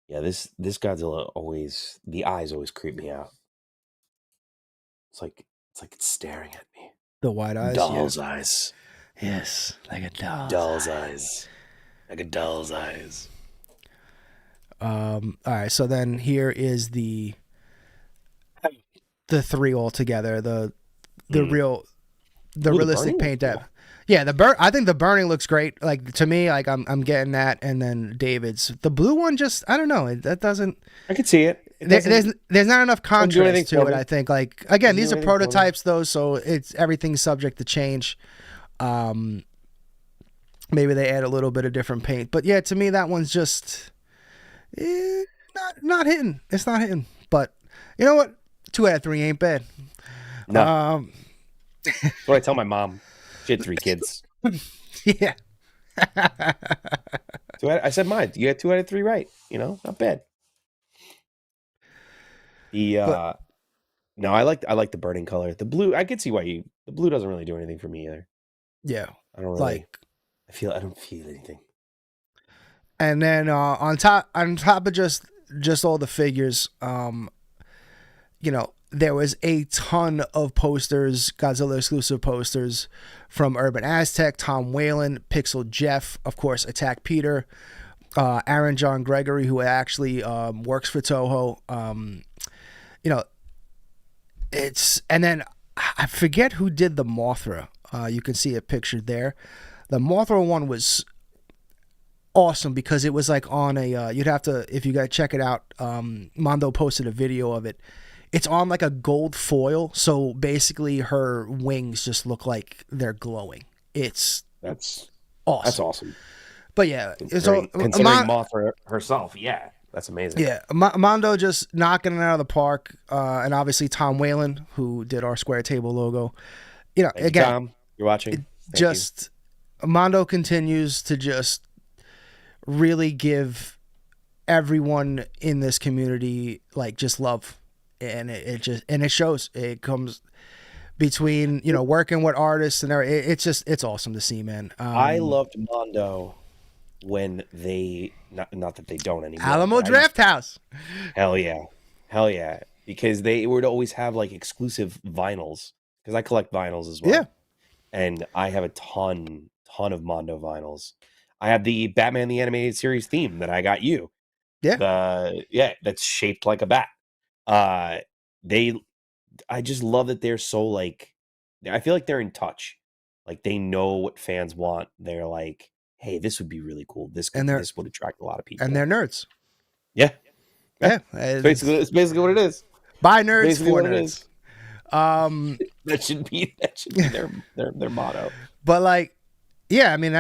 Yeah, this Godzilla always, the eyes always creep me out. It's like it's staring at me. The wide eyes. Doll's eyes. Yes, like a doll's eyes. Like a doll's eyes. All right, so then here is the three all together. The realistic paint depth. Yeah, I think the burning looks great. Like to me, like I'm getting that, and then David's the blue one. Just I don't know. That doesn't. I could see it. There's not enough contrast to it. I think. Like again, these are prototypes though, so everything's subject to change. Maybe they add a little bit of different paint, but yeah, to me that one's just not hitting. It's not hitting. But you know what? 2 out of 3 ain't bad. No. That's what I tell my mom. She had 3 kids. Yeah. I said mine. You had 2 out of 3 right. You know, not bad. No, I like the burning color. The blue, I could see why the blue doesn't really do anything for me either. Yeah. I don't really I don't feel anything. And then on top of just all the figures, you know, there was a ton of posters, Godzilla exclusive posters from UrbanAztec, Tom Whalen, Pixel Jeff, of course, Attack Peter, Aaron John Gregory, who actually works for Toho. You know, and then I forget who did the Mothra. You can see it pictured there. The Mothra one was awesome because it was like on a you'd have to, if you gotta check it out, Mondo posted a video of it. It's on like a gold foil, so basically her wings just look like they're glowing. That's awesome. That's awesome. But yeah, considering Mothra herself, yeah, that's amazing. Yeah, Mondo just knocking it out of the park, and obviously Tom Whalen, who did our Square Table logo. You know, again, Tom, you're watching. Mondo continues to just really give everyone in this community like just love, and it shows. It comes between, you know, working with artists and everything. It's awesome to see, man. I loved Mondo when they not that they don't anymore. Alamo Draft House. Hell yeah, because they would always have like exclusive vinyls, because I collect vinyls as well. Yeah, and I have a ton of Mondo vinyls. I have the Batman the Animated Series theme that I got you. Yeah. That's shaped like a bat. I just love that they're so like, I feel like they're in touch. Like they know what fans want. They're like, hey, this would be really cool. This would attract a lot of people. And they're nerds. Yeah. It's basically what it is. Buy nerds for nerds. That should be their motto. But like, yeah, I mean,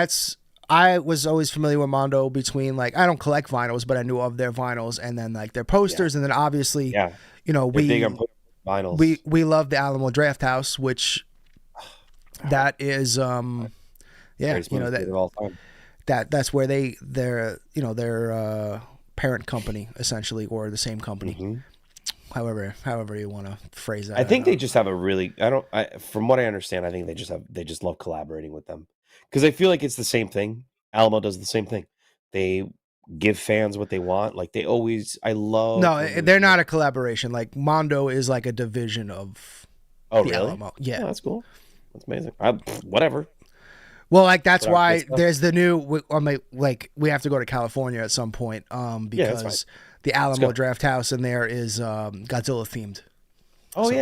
I was always familiar with Mondo between like, I don't collect vinyls, but I knew of their vinyls and then like their posters. And then obviously, you know, vinyls. We love the Alamo Draft House, which that is, you know, that's where their you know, their parent company essentially, or the same company. Mm-hmm. However you want to phrase that. I think they just have from what I understand, I think they just love collaborating with them, because I feel like it's the same thing. Alamo does the same thing. They give fans what they want. Like they always, they're not a collaboration. Like Mondo is like a division of. Oh, really? Alamo. Yeah, that's cool. That's amazing. Whatever. Well, like that's Put out good why stuff. there's the new. Like we have to go to California at some point. Yeah, that's Because fine. the Let's Alamo go. Draft House in there is Godzilla themed. Oh So,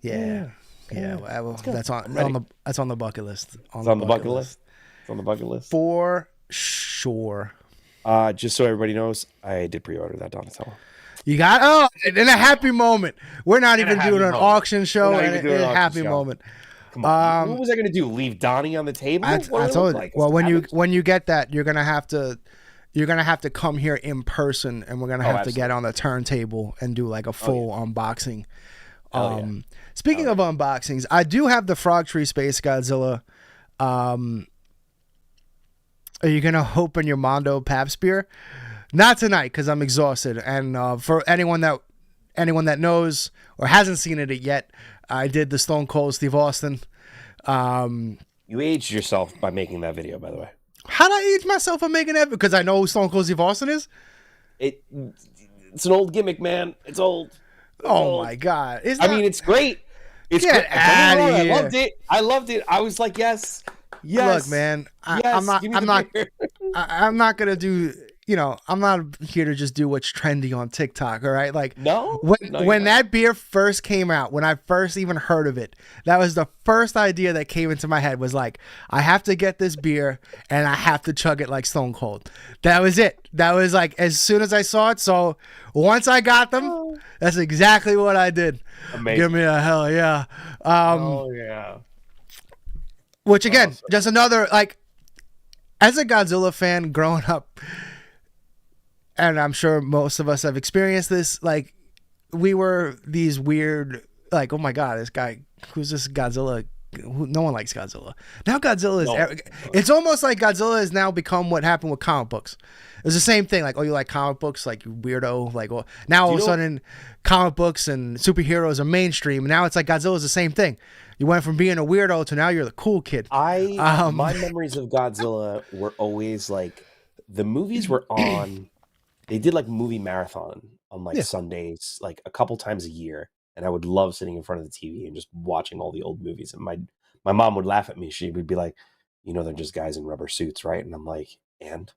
yeah. Well, Let's go. that's I'm ready. that's on the bucket list. It's on the bucket list. It's on the bucket list. For sure. Just so everybody knows, I did pre-order that Donatello. You got in a happy moment. We're not even doing an auction show, and it's a happy moment. Come on. What was I gonna do? Leave Donnie on the table? I told you. Well, when you get that, you're gonna have to come here in person, and we're gonna have to get on the turntable and do like a full unboxing. Speaking of unboxings, I do have the FrogTree SpaceGodzilla. Are you gonna open your Mondo Pap Spear? Not tonight, because I'm exhausted. And for anyone that knows or hasn't seen it yet, I did the Stone Cold Steve Austin. You aged yourself by making that video, by the way. How'd I age myself by making that? Because I know who Stone Cold Steve Austin is? It's an old gimmick, man. It's old. My God. I mean, it's great. It's Get great. out of here. I loved it. I was like, yes. Look, man, I'm not gonna do. I'm not here to just do what's trendy on TikTok. All right, like when that beer first came out, when I first even heard of it, that was the first idea that came into my head. Was like, I have to get this beer and I have to chug it like Stone Cold. That was it. That was like as soon as I saw it. So once I got them, that's exactly what I did. Amazing. Give me a hell yeah. Yeah. Which again, just another like, as a Godzilla fan growing up, and I'm sure most of us have experienced this, like we were these weird, like, oh my God, this guy, who's this Godzilla? No one likes Godzilla. Now Godzilla is, it's almost like Godzilla has now become what happened with comic books. It's the same thing. Like, oh, you like comic books? Like, you weirdo. Like, well, now all of a sudden comic books and superheroes are mainstream. And now it's like Godzilla's the same thing. You went from being a weirdo to now you're the cool kid. My memories of Godzilla were always like, the movies were on, they did like movie marathon on like Sundays, like a couple times a year. And I would love sitting in front of the TV and just watching all the old movies. And my mom would laugh at me. She would be like, they're just guys in rubber suits, right? And I'm like, and?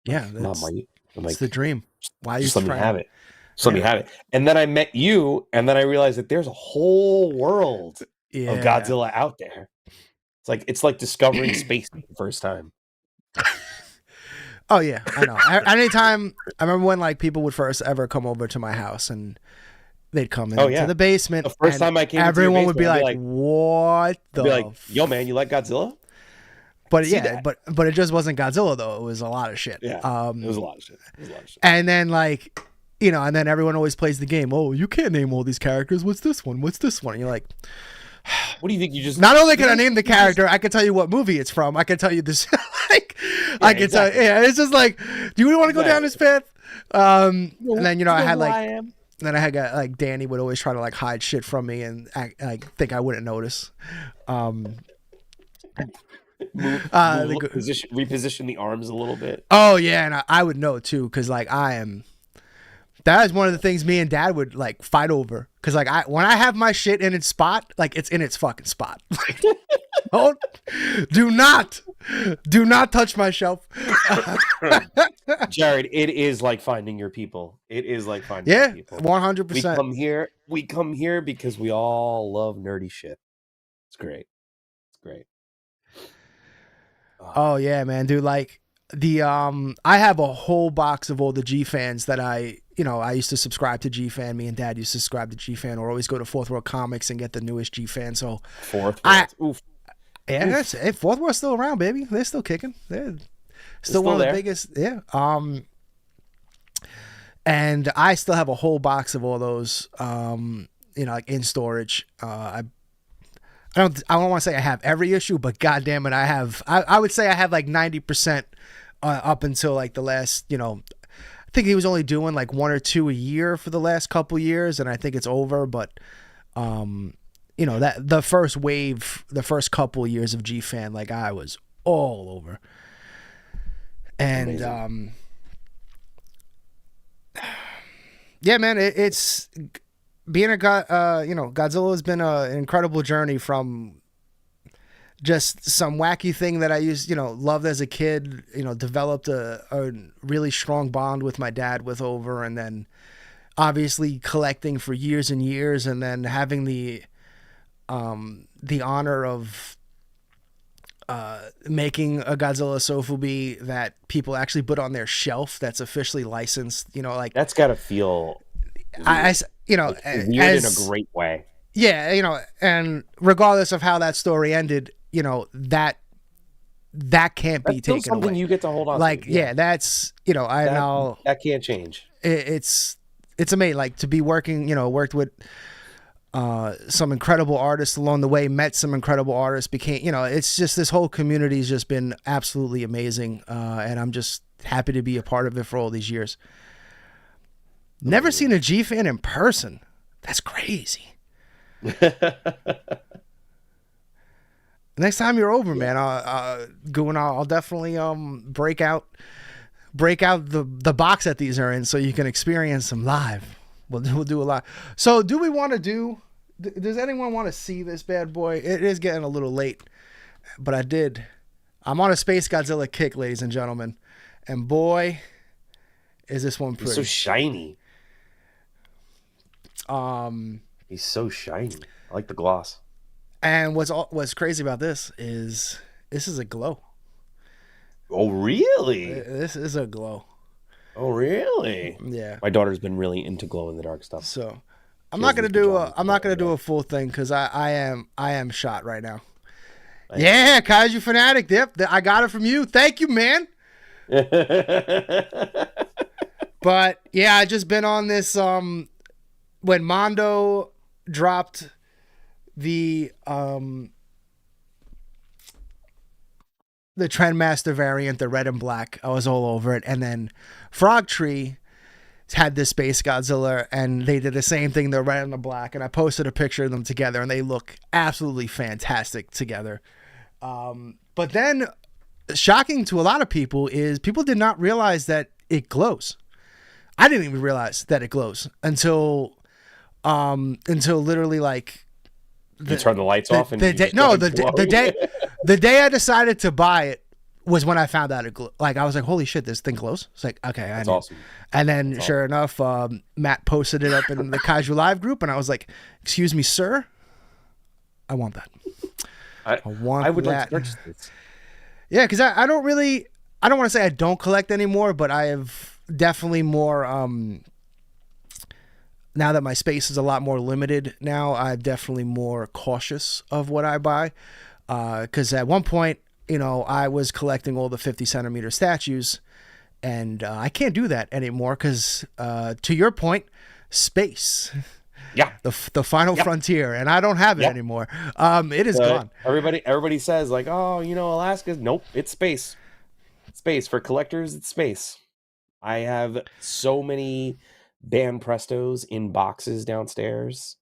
Yeah, Mom, why you? I'm like, it's the dream. Why are you just let me have it. Just let me have it. And then I met you, and then I realized that there's a whole world of Godzilla out there. It's like discovering space for the first time. Oh yeah, I know. Anytime, I remember when like people would first ever come over to my house and they'd come into the basement. The first time I came, everyone would be like, "What the?" Be like, "Yo, man, you like Godzilla?" But but it just wasn't Godzilla though. It was a lot of shit. Yeah, it was a lot of shit. And then like, and then everyone always plays the game. Oh, you can't name all these characters. What's this one? What's this one? And you're like, what do you think? You just not only can I name the character, I can tell you what movie it's from. I can tell you this. I can tell. Yeah, it's just like, do you want to go down this path? And then I had like. And then I had like Danny would always try to like hide shit from me and think I wouldn't notice. Reposition the arms a little bit. Oh yeah, and I would know too, because like that is one of the things me and Dad would like fight over. Because like when I have my shit in its spot, like it's in its fucking spot. Do not touch my shelf. Jared, it is like finding your people. It is like finding your people. 100%. We come here because we all love nerdy shit. It's great. Oh yeah, man, dude. Like I have a whole box of all the G fans that I used to subscribe to G Fan. Me and Dad used to subscribe to G Fan, or always go to Fourth World Comics and get the newest G Fan. So Fourth World. Oof. Yeah, that's it. Fourth World's still around, baby. They're still kicking. They're still one of the biggest. Yeah. And I still have a whole box of all those. Like in storage. I don't want to say I have every issue, but goddamn it, I have. I would say I have like 90% up until like the last. I think he was only doing like 1 or 2 a year for the last couple years, and I think it's over. But that the first wave, the first couple years of G Fan, like I was all over. And yeah, man, it's being Godzilla has been an incredible journey from just some wacky thing that I used, loved as a kid, developed a really strong bond with my dad with over, and then obviously collecting for years and years, and then having the honor of making a Godzilla Sofubi that people actually put on their shelf that's officially licensed, that's gotta feel weird in a great way. Yeah, and regardless of how that story ended, that can't be taken something away. You get to hold on to. Yeah, that's that can't change. It's amazing. Like to be working, worked with some incredible artists along the way, met some incredible artists, became, it's just this whole community's just been absolutely amazing, and I'm just happy to be a part of it for all these years. Never seen a G fan in person. That's crazy. Next time you're over, man, I'll definitely break out the box that these are in so you can experience them live. We'll do a lot. So do we want to does anyone want to see this bad boy? It is getting a little late, but I'm on a SpaceGodzilla kick, ladies and gentlemen, and boy is this one pretty. It's so shiny. He's so shiny. I like the gloss. And what's crazy about this is a glow. Oh, really? This is a glow. Oh, really? Yeah. My daughter's been really into glow in the dark stuff. So I'm not gonna do a full thing because I am shot right now. Nice. Yeah, Kaiju fanatic. Yep, I got it from you. Thank you, man. But yeah, I just been on this. When Mondo dropped the Trendmaster variant, the red and black, I was all over it. And then FrogTree had this SpaceGodzilla, and they did the same thing, the red and the black. And I posted a picture of them together, and they look absolutely fantastic together. But then, shocking to a lot of people is people did not realize that it glows. I didn't even realize that it glows until literally like you turn the lights off and the day I decided to buy it was when I found out it glowed. Like I was like, holy shit, this thing glows. It's like, okay, that's awesome. And then sure enough, Matt posted it up in the Kaiju Live group, and I was like, excuse me, sir, I want that. I would like to purchase this. Yeah, because I don't want to say I don't collect anymore, but I have definitely more now that my space is a lot more limited now, I'm definitely more cautious of what I buy. Because at one point, I was collecting all the 50 centimeter statues, and I can't do that anymore because, to your point, space. Yeah. The final frontier, and I don't have it anymore. It is gone. Everybody says like, oh, Alaska. Nope, it's space. Space for collectors. It's space. I have so many Band Prestos in boxes downstairs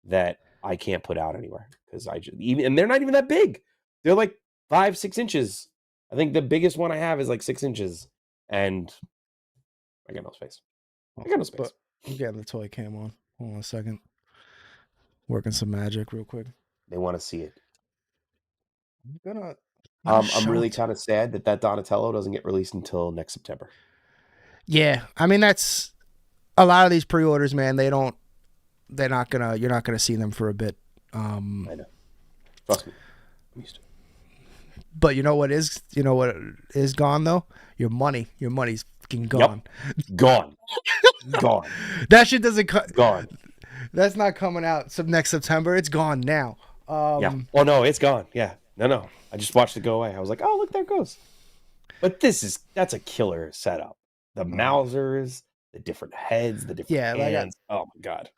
that I can't put out anywhere because and they're not even that big. They're like 5-6 inches. I think the biggest one I have is like 6 inches, and I got no space. But I'm getting the toy cam on. Hold on a second. Working some magic real quick. They want to see it. I'm really kind of sad that Donatello doesn't get released until next September. Yeah, I mean that's a lot of these pre-orders, man. You're not gonna see them for a bit. I know. Trust me. I'm used to it. But you know what is gone though? Your money. Your money's fucking gone. Yep. Gone. Gone. That shit doesn't gone. That's not coming out next September. It's gone now. Yeah. Oh no, it's gone. Yeah. No. I just watched it go away. I was like, oh look, there it goes. But that's a killer setup. The Mausers, the different heads, the different hands. Oh my god.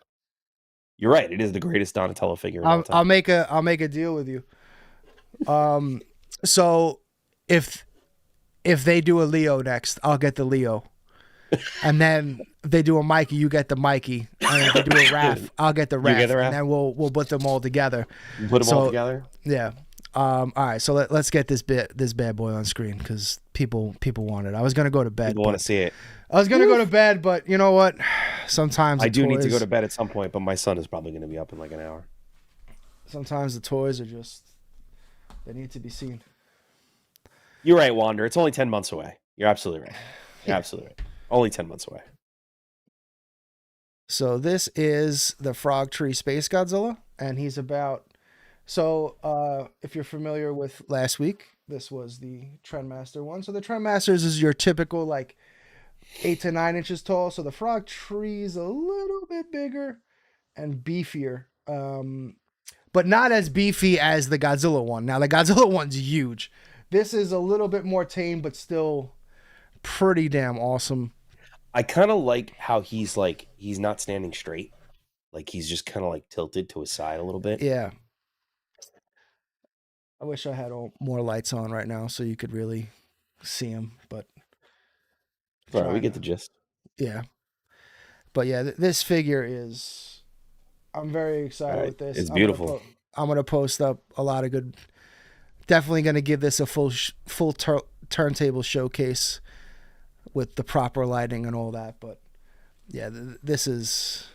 You're right. It is the greatest Donatello figure of all time. I'll make a deal with you. So if they do a Leo next, I'll get the Leo. And then if they do a Mikey, you get the Mikey. And if they do a Raph, I'll get the Raph. And then we'll put them all together. Put them all together? Yeah. All right, so let's get this bad boy on screen because people want it. I was gonna go to bed. People want to see it. I was gonna go to bed, but you know what? Sometimes I do need to go to bed at some point, but my son is probably gonna be up in like an hour. Sometimes the toys are just They need to be seen. You're right, Wander. It's only 10 months away. You're absolutely right. You're absolutely right. Only 10 months away. So this is the FrogTree SpaceGodzilla, and he's about... So if you're familiar with last week, this was the Trendmaster one. So the Trendmasters is your typical like 8 to 9 inches tall. So the FrogTree is a little bit bigger and beefier, but not as beefy as the Godzilla one. Now the Godzilla one's huge. This is a little bit more tame, but still pretty damn awesome. I kind of like how he's not standing straight. Like he's just kind of like tilted to his side a little bit. Yeah. I wish I had more lights on right now so you could really see him, but... All right, we get the gist. Yeah. But yeah, this figure is... I'm very excited with this. It's beautiful. I'm going to post up a lot of good... Definitely going to give this a full turntable showcase with the proper lighting and all that. But yeah, this is...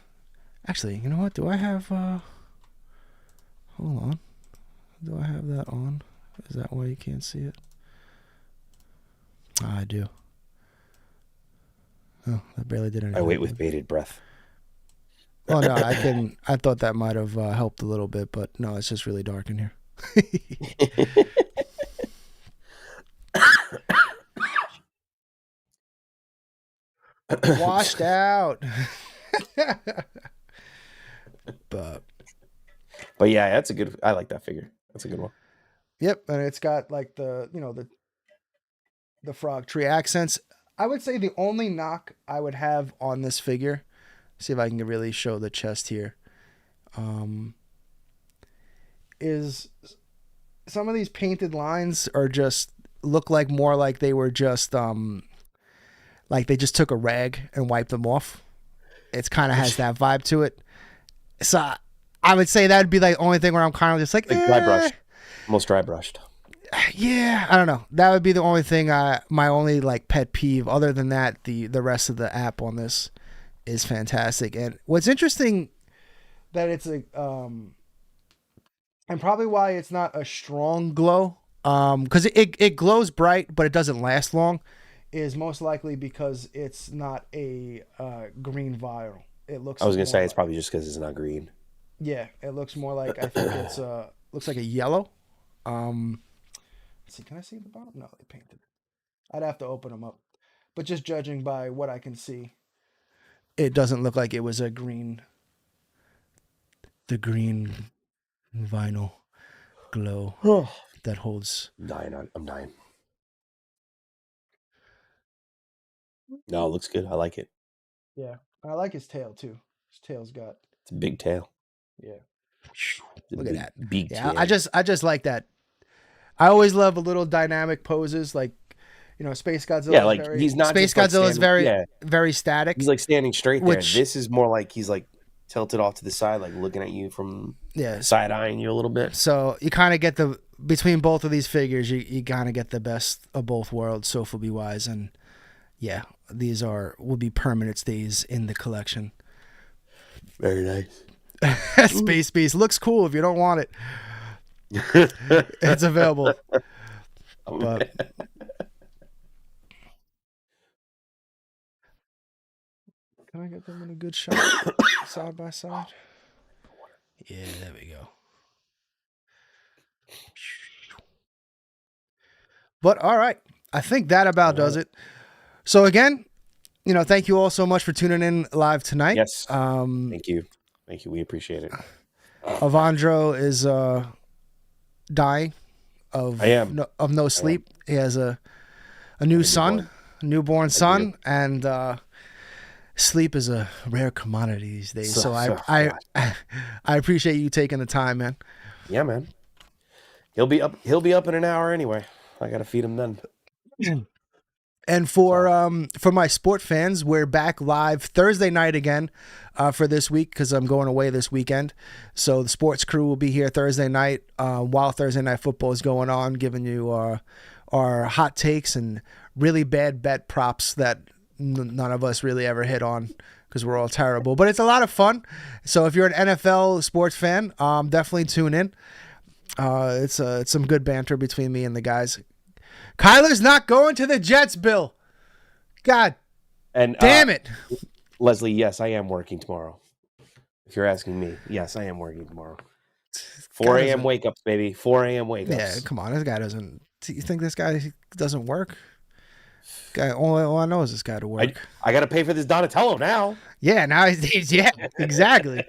Actually, you know what? Do I have... Hold on. Do I have that on? Is that why you can't see it? Oh, I do. Oh, that barely did anything. I wait with bated breath. Oh no, I thought that might have helped a little bit, but no, it's just really dark in here. Washed out. But yeah, that's a good. I like that figure. That's a good one. Yep, and it's got like the FrogTree accents. I would say the only knock I would have on this figure, see if I can really show the chest here, is some of these painted lines are just look like more like they were just like they just took a rag and wiped them off. It's kind of has that vibe to it. So I would say that'd be like the only thing where I'm kind of just like dry brushed, almost dry brushed. Yeah, I don't know. That would be the only thing. My only like pet peeve. Other than that, the rest of the app on this is fantastic. And what's interesting that it's a and probably why it's not a strong glow, because it glows bright, but it doesn't last long, is most likely because it's not a green vial. It looks. I was gonna say it's probably just because it's not green. Yeah, it looks more like I think it's looks like a yellow. Let's see, can I see the bottom? No, they painted it. I'd have to open them up. But just judging by what I can see, it doesn't look like it was a green. The green vinyl glow that holds. I'm dying. No, it looks good. I like it. Yeah, I like his tail too. His tail's got. It's a big tail. Yeah. Look at that. Big yeah, tail. I just like that. I always love a little dynamic poses, like SpaceGodzilla. Yeah, like he's not. SpaceGodzilla is very static. He's like standing straight there. This is more like he's like tilted off to the side, like looking at you from side eyeing you a little bit. So you kind of get between both of these figures, you kind of get the best of both worlds, Sofubi wise, and yeah, these will be permanent stays in the collection. Very nice. Space Beast looks cool if you don't want it. It's available. But can I get them in a good shot side by side? Yeah, there we go. But all right, I think that about does it. So again, thank you all so much for tuning in live tonight. Yes. Thank you. We appreciate it. Avandro is dying of no sleep. He has a newborn son, and sleep is a rare commodity these days. So I appreciate you taking the time, man. Yeah, man. He'll be up in an hour anyway. I gotta feed him then. And for my sport fans, we're back live Thursday night again for this week because I'm going away this weekend. So the sports crew will be here Thursday night while Thursday Night Football is going on, giving you our hot takes and really bad bet props that none of us really ever hit on because we're all terrible. But it's a lot of fun. So if you're an NFL sports fan, definitely tune in. It's some good banter between me and the guys. Kyler's not going to the Jets, Bill. God damn it. Leslie, yes, I am working tomorrow. If you're asking me, yes, I am working tomorrow. 4 a.m. wake ups, baby. 4 a.m. wake ups. Yeah, come on. This guy doesn't. You think this guy doesn't work? Guy, all I know is this guy to work. I got to pay for this Donatello now. Yeah, now he's yeah, exactly.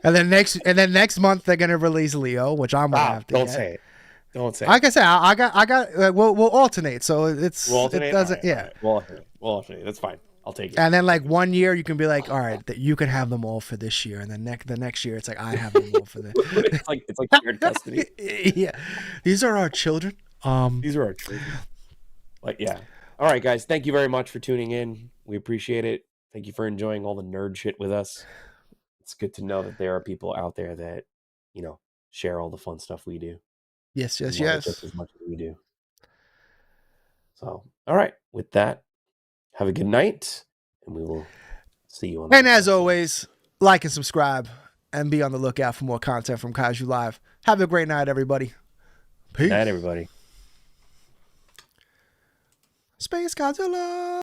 and then next month they're gonna release Leo, which I'm gonna have to. Don't say it. Don't say. Like I said, I got. We'll alternate, so it doesn't. Right, yeah, we'll alternate. That's fine. I'll take it. And then like 1 year, you can be like, all right, you can have them all for this year, and then the next year, it's like I have them all for this. it's like shared custody. Yeah, these are our children. These are our children. Like yeah. All right, guys. Thank you very much for tuning in. We appreciate it. Thank you for enjoying all the nerd shit with us. It's good to know that there are people out there that share all the fun stuff we do. Yes. Just as much as we do. So, all right. With that, have a good night, and we will see you on the And as always, like and subscribe, and be on the lookout for more content from Kaiju Live. Have a great night, everybody. Peace. Good night, everybody. Space Godzilla.